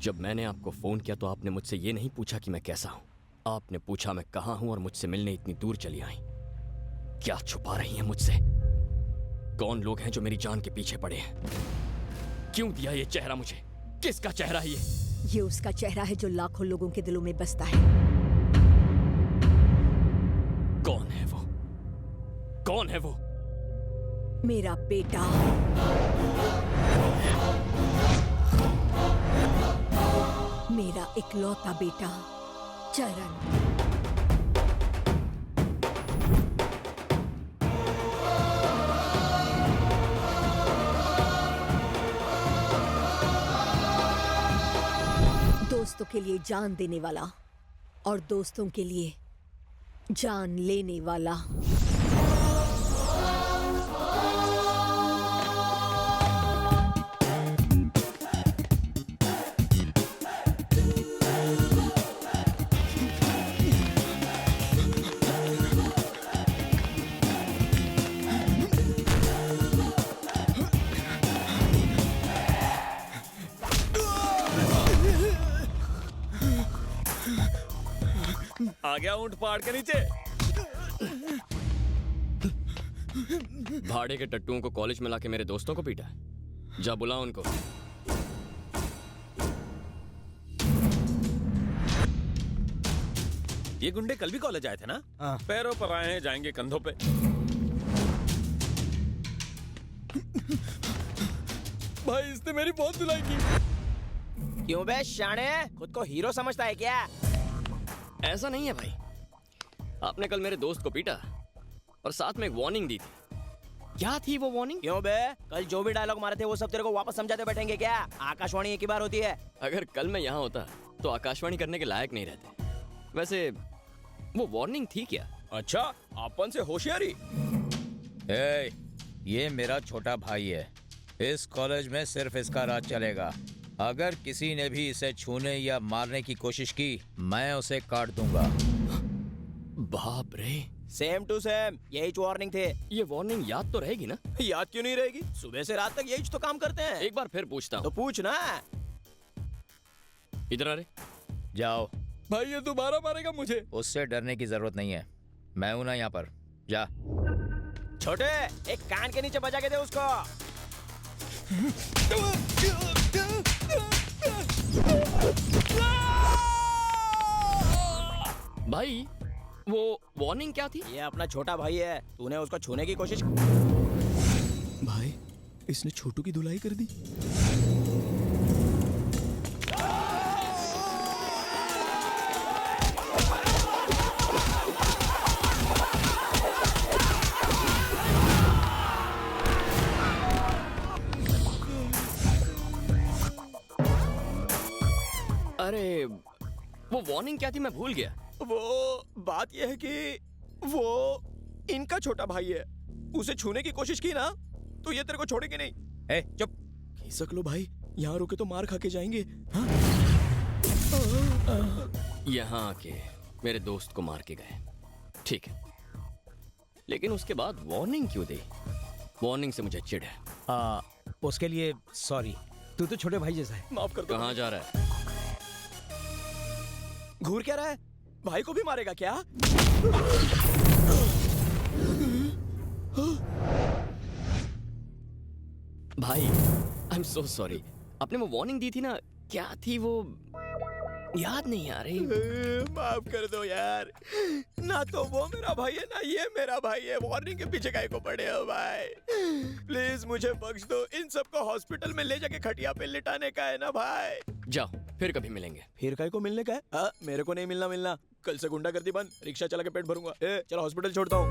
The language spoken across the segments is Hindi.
जब मैंने आपको फोन किया तो आपने मुझसे ये नहीं पूछा कि मैं कैसा हूं। आपने पूछा मैं कहां हूं और मुझसे मिलने इतनी दूर चली आई। क्या छुपा रही हैं मुझसे? कौन लोग हैं जो मेरी जान के पीछे पड़े हैं? क्यों दिया ये चेहरा मुझे? किसका चेहरा है ये? ये उसका चेहरा है जो लाखों लोगों के दिलों में बसता है। कौन है वो? कौन है वो? मेरा बेटा। मेरा इकलौता बेटा चरण। दोस्तों के लिए जान देने वाला और दोस्तों के लिए जान लेने वाला। आ गया ऊंट पहाड़ के नीचे। भाड़े के टट्टुओं को कॉलेज में लाके मेरे दोस्तों को पीटा। जा बुला उनको। ये गुंडे कल भी कॉलेज आए थे ना? पैरों पर आए हैं, जाएंगे कंधों पे। भाई इसने मेरी बहुत धुलाई की। क्यों बे शाणे, खुद को हीरो समझता है क्या? ऐसा नहीं है भाई, आपने कल मेरे दोस्त को पीटा और साथ में एक वार्निंग दी थी। क्या थी वो वार्निंग? क्यों बे, कल जो भी डायलॉग मारे थे वो सब तेरे को वापस समझाते बैठेंगे क्या? आकाशवाणी एक ही बार होती है। अगर कल मैं यहाँ होता तो आकाशवाणी करने के लायक नहीं रहते। वैसे वो वार्निंग थी क्या? अच्छा, अपन से होशियारी। ये मेरा छोटा भाई है। इस कॉलेज में सिर्फ इसका राज चलेगा। अगर किसी ने भी इसे छूने या मारने की कोशिश की, मैं उसे काट दूंगा। बाप रे, सेम टू सेम यही वार्निंग थे। ये वार्निंग याद तो रहेगी ना? याद क्यों नहीं रहेगी? सुबह से रात तक यही तो काम करते हैं। एक बार फिर पूछता तो हूँ। पूछ ना। इधर आ रे। जाओ। भाई ये दोबारा मारेगा मुझे। उससे डरने की जरूरत नहीं है, मैं हूं ना यहाँ पर। जा। छोटे, एक कान के नीचे बजा के दे उसको। भाई वो वार्निंग क्या थी? ये अपना छोटा भाई है, तूने उसको छूने की कोशिश। भाई इसने छोटू की धुलाई कर दी। अरे वो वार्निंग क्या थी, मैं भूल गया। वो बात यह है कि वो इनका छोटा भाई है। उसे छूने की कोशिश की ना तो ये तेरे को छोड़ेंगे नहीं। चुप। खिसक लो भाई, यहाँ रुके तो मार खा के जाएंगे। हाँ? यहाँ आके मेरे दोस्त को मार के गए, ठीक है, लेकिन उसके बाद वार्निंग क्यों दी? वार्निंग से मुझे चिढ़ है। उसके लिए सॉरी। तू तो छोटे भाई जैसा है। माफ कर दो। कहाँ जा रहा है? घूर क्या रहा है? भाई को भी मारेगा क्या? भाई आई एम सो सॉरी। आपने वो वार्निंग दी थी ना, क्या थी वो? याद नहीं आ रही। माफ कर दो यार। ना तो वो मेरा भाई है ना ये मेरा भाई है। वार्निंग के पीछे काहे को पड़े हो भाई? प्लीज मुझे बख्श दो। इन सबको हॉस्पिटल में ले जाके खटिया पे लिटाने का है ना भाई। जाओ, फिर कभी मिलेंगे। फिर काहे को मिलने का है? मेरे को नहीं मिलना। कल से गुंडागर्दी बंद, रिक्शा चला के पेट भरूंगा। चलो हॉस्पिटल छोड़ता हूँ।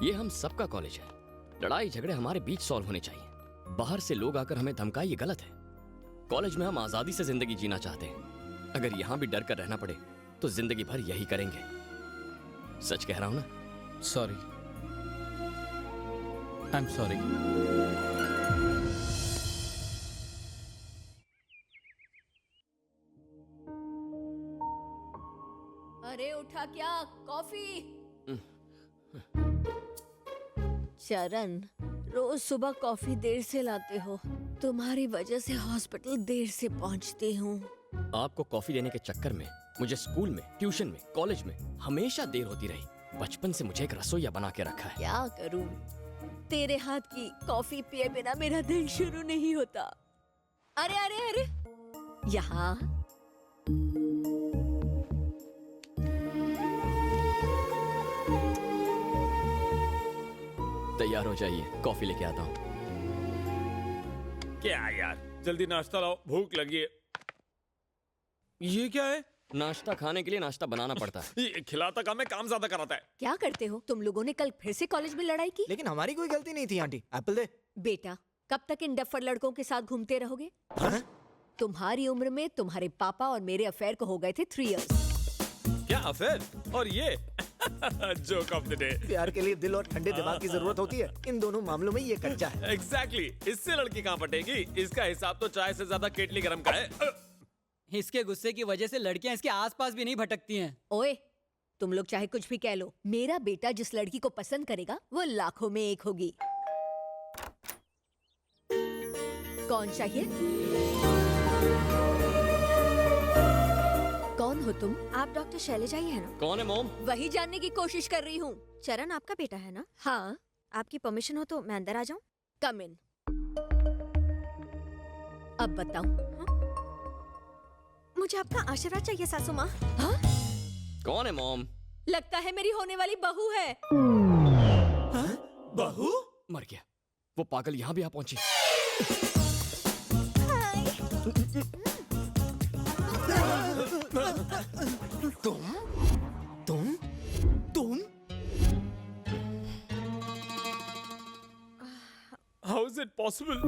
ये हम सबका कॉलेज है। लड़ाई झगड़े हमारे बीच सॉल्व होने चाहिए। बाहर से लोग आकर हमें धमकाए, ये गलत है। कॉलेज में हम आजादी से जिंदगी जीना चाहते हैं। अगर यहाँ भी डर कर रहना पड़े तो जिंदगी भर यही करेंगे। सच कह रहा हूं ना? Sorry, I am sorry. अरे उठा क्या? कॉफी। चरण, रोज सुबह कॉफी देर से लाते हो। तुम्हारी वजह से हॉस्पिटल देर से पहुंचती हूँ। आपको कॉफी देने के चक्कर में मुझे स्कूल में, ट्यूशन में, कॉलेज में हमेशा देर होती रही। बचपन से मुझे एक रसोइया बना के रखा है। क्या करूँ, तेरे हाथ की कॉफी पिए बिना मेरा दिन शुरू नहीं होता। अरे अरे अरे, यहाँ तैयार हो जाइए, कॉफी लेके आता हूँ। क्या यार, जल्दी नाश्ता लाओ, भूख लगी है। ये क्या है? नाश्ता खाने के लिए नाश्ता बनाना पड़ता है। ये खिलाता काम है, काम ज्यादा कराता है। क्या करते हो तुम लोगों ने? कल फिर से कॉलेज में लड़ाई की? लेकिन हमारी कोई गलती नहीं थी आंटी। एप्पल दे। बेटा, कब तक इन डफर लड़कों के साथ घूमते रहोगे? हाँ? तुम्हारी उम्र में तुम्हारे पापा और मेरे अफेयर को हो गए थे 3 इयर्स। क्या अफेयर? और ये जोक ऑफ द डे। प्यार के लिए दिल और ठंडे दिमाग की जरूरत होती है। इन दोनों मामलों में ये कच्चा है। एग्जैक्टली, इससे लड़की कहाँ पटेगी? इसका हिसाब तो चाय से ज्यादा केटली गरम का है। इसके गुस्से की वजह से लड़कियां इसके आसपास भी नहीं भटकती हैं। ओए, तुम लोग चाहे कुछ भी कह लो, मेरा बेटा जिस लड़की को पसंद करेगा वो लाखों में एक होगी। कौन चाहिए? कौन हो तुम? आप डॉक्टर शैलजा ही है ना? कौन है मॉम? वही जानने की कोशिश कर रही हूँ। चरण आपका बेटा है ना? हाँ, आपकी परमिशन हो तो मैं अंदर आ जाऊं? कम इन। अब बताओ। मुझे आपका आशीर्वाद चाहिए सासू माँ। हाँ? कौन है मॉम? लगता है मेरी होने वाली बहू है। बहू? मर गया। वो पागल यहाँ भी आ पहुंची। तुम हाउ इज इट पॉसिबल?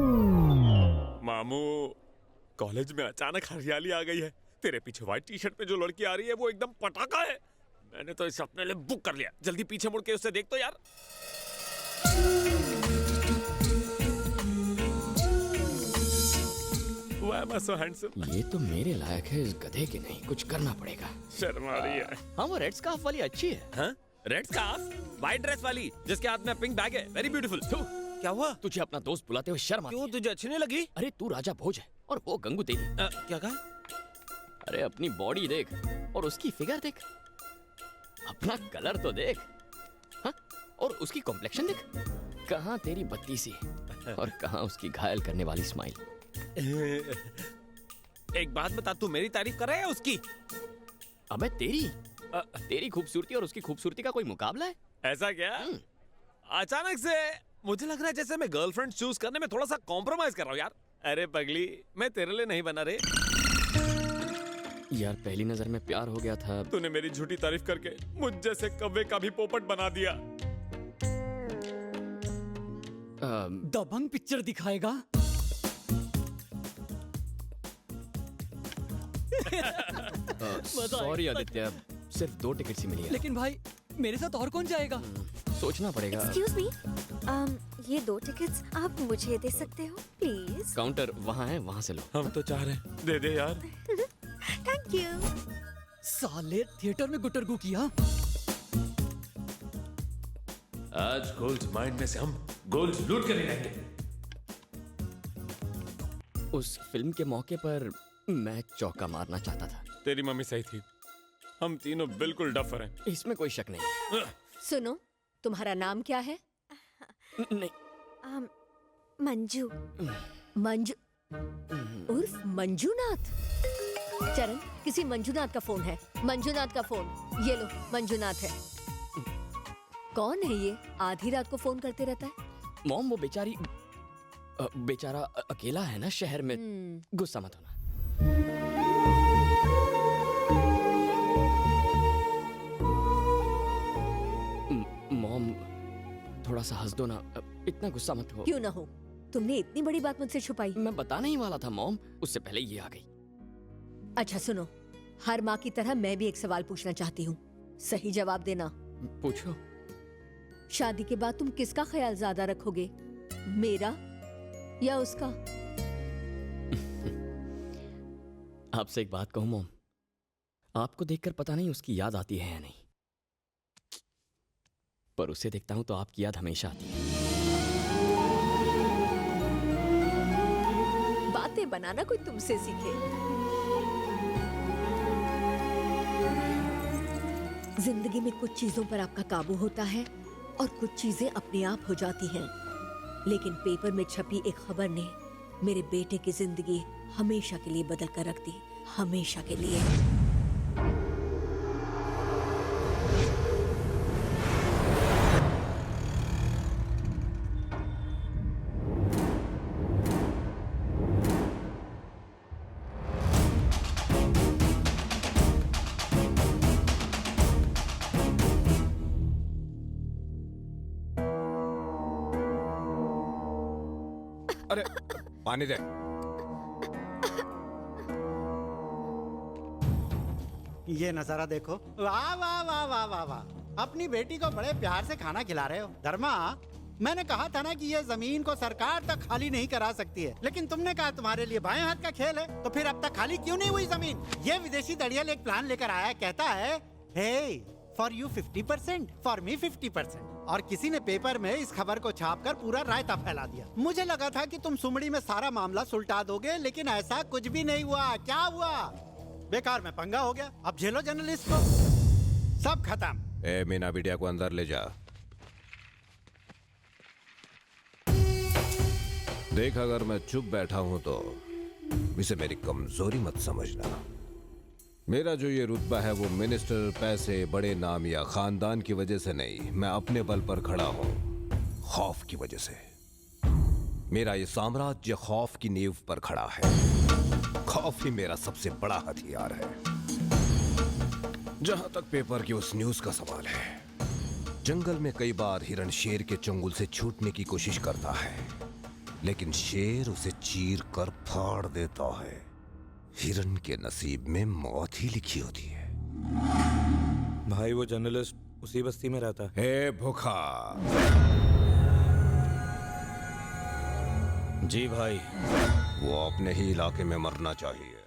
मामू, कॉलेज में अचानक हरियाली आ गई है। तेरे पीछे व्हाइट टी शर्ट पे जो लड़की आ रही है वो एकदम पटाखा है। मैंने तो इसे अपने लिए बुक कर लिया। जल्दी पीछे मुड़ के उसे देख तो यार। Why am I so handsome? ये तो मेरे लायक है, इस गधे के नहीं। कुछ करना पड़ेगा। शर्मा रही है। हाँ, वो रेड स्कार्फ वाली अच्छी है। हाँ? Red scarf? व्हाइट ड्रेस वाली जिसके हाथ में पिंक बैग है। Very beautiful. क्या हुआ? तुझे अपना दोस्त बुलाते हुए शर्म आती क्यों, है? तुझे अच्छी नहीं लगी? अरे तू राजा भोज है और वो गंगू तेरी। क्या कहा? अरे अपनी बॉडी देख और उसकी फिगर देख, अपना कलर तो देख। हाँ? और उसकी कॉम्प्लेक्शन देख। कहाँ तेरी बत्ती सी और कहाँ उसकी घायल करने वाली स्माइल। एक बात बता, तू मेरी तारीफ कर रहा है या उसकी? अबे तेरी खूबसूरती और उसकी खूबसूरती का कोई मुकाबला है? ऐसा क्या? अचानक से मुझे लग रहा है जैसे मैं गर्लफ्रेंड चूज करने में थोड़ा सा कॉम्प्रोमाइज कर रहा हूँ यार। अरे पगली, मैं तेरे लिए नहीं बना रे। यार पहली नजर में प्यार हो गया था। तूने मेरी झूठी तारीफ करके मुझ जैसे कव्वे का भी पोपट बना दिया। दबंग पिक्चर दिखाएगा। सॉरी आदित्य, सिर्फ 2 टिकट ही मिली है। लेकिन भाई, मेरे साथ और कौन जाएगा? सोचना पड़ेगा। एक्सक्यूज मी, ये 2 टिकट्स आप मुझे दे सकते हो प्लीज? काउंटर वहाँ है, वहाँ से लो। हम तो चाह रहे हैं, दे दे यार। Thank you. साले थिएटर में गुटरगू किया। आज गोल्ड माइंड में से हम गोल्ड लूट कर नहीं रहेंगे। उस फिल्म के मौके पर मैं चौका मारना चाहता था। तेरी मम्मी सही थी, हम तीनों बिल्कुल डफर हैं। इसमें कोई शक नहीं। सुनो, तुम्हारा नाम क्या है? नहीं, मंजू। मंजू उर्फ मंजूनाथ। चरण, किसी मंजूनाथ का फोन है। मंजूनाथ का फोन ये लो। मंजूनाथ है। कौन है ये? आधी रात को फोन करते रहता है। मॉम वो बेचारा अकेला है ना शहर में। गुस्सा मत होना। मॉम थोड़ा सा हंस दो ना, इतना गुस्सा मत हो। क्यों ना हो, तुमने इतनी बड़ी बात मुझसे छुपाई। मैं बताने ही वाला था मॉम, उससे पहले ये आ गई। अच्छा सुनो, हर माँ की तरह मैं भी एक सवाल पूछना चाहती हूँ, सही जवाब देना। पूछो। शादी के बाद तुम किसका ख्याल ज्यादा रखोगे, मेरा या उसका? आपसे एक बात कहूं मॉम, आपको देखकर पता नहीं उसकी याद आती है या नहीं, पर उसे देखता हूं तो आपकी याद हमेशा आती है। बनाना कोई तुमसे सीखे। जिंदगी में कुछ चीजों पर आपका काबू होता है और कुछ चीजें अपने आप हो जाती हैं। लेकिन पेपर में छपी एक खबर ने मेरे बेटे की जिंदगी हमेशा के लिए बदल कर रख दी, हमेशा के लिए। अरे पानी दे। ये नजारा देखो, वाह वाह वाह वाह वाह वाह। अपनी बेटी को बड़े प्यार से खाना खिला रहे हो। धर्मा, मैंने कहा था ना कि ये जमीन को सरकार तक खाली नहीं करा सकती है, लेकिन तुमने कहा तुम्हारे लिए बाएं हाथ का खेल है, तो फिर अब तक खाली क्यों नहीं हुई जमीन? ये विदेशी दड़ियल एक प्लान लेकर आया, कहता है हे फॉर यू 50%, फॉर मी 50%। और किसी ने पेपर में इस खबर को छापकर पूरा रायता फैला दिया। मुझे लगा था कि तुम सुमड़ी में सारा मामला सुलटा दोगे, लेकिन ऐसा कुछ भी नहीं हुआ। क्या हुआ? बेकार में पंगा हो गया। अब झेलो जर्नलिस्ट को। सब खत्म। ए मीना बिटिया को अंदर ले जा। देख, अगर मैं चुप बैठा हूं तो इसे मेरी कमजोरी मत समझना। मेरा जो ये रुतबा है वो मिनिस्टर, पैसे, बड़े नाम या खानदान की वजह से नहीं, मैं अपने बल पर खड़ा हूं, खौफ की वजह से। मेरा ये साम्राज्य खौफ की नींव पर खड़ा है। खौफ ही मेरा सबसे बड़ा हथियार है। जहां तक पेपर की उस न्यूज का सवाल है, जंगल में कई बार हिरण शेर के चंगुल से छूटने की कोशिश करता है, लेकिन शेर उसे चीर कर फाड़ देता है। हिरण के नसीब में मौत ही लिखी होती है। भाई वो जर्नलिस्ट उसी बस्ती में रहता है। हे भूखा। जी भाई। वो अपने ही इलाके में मरना चाहिए।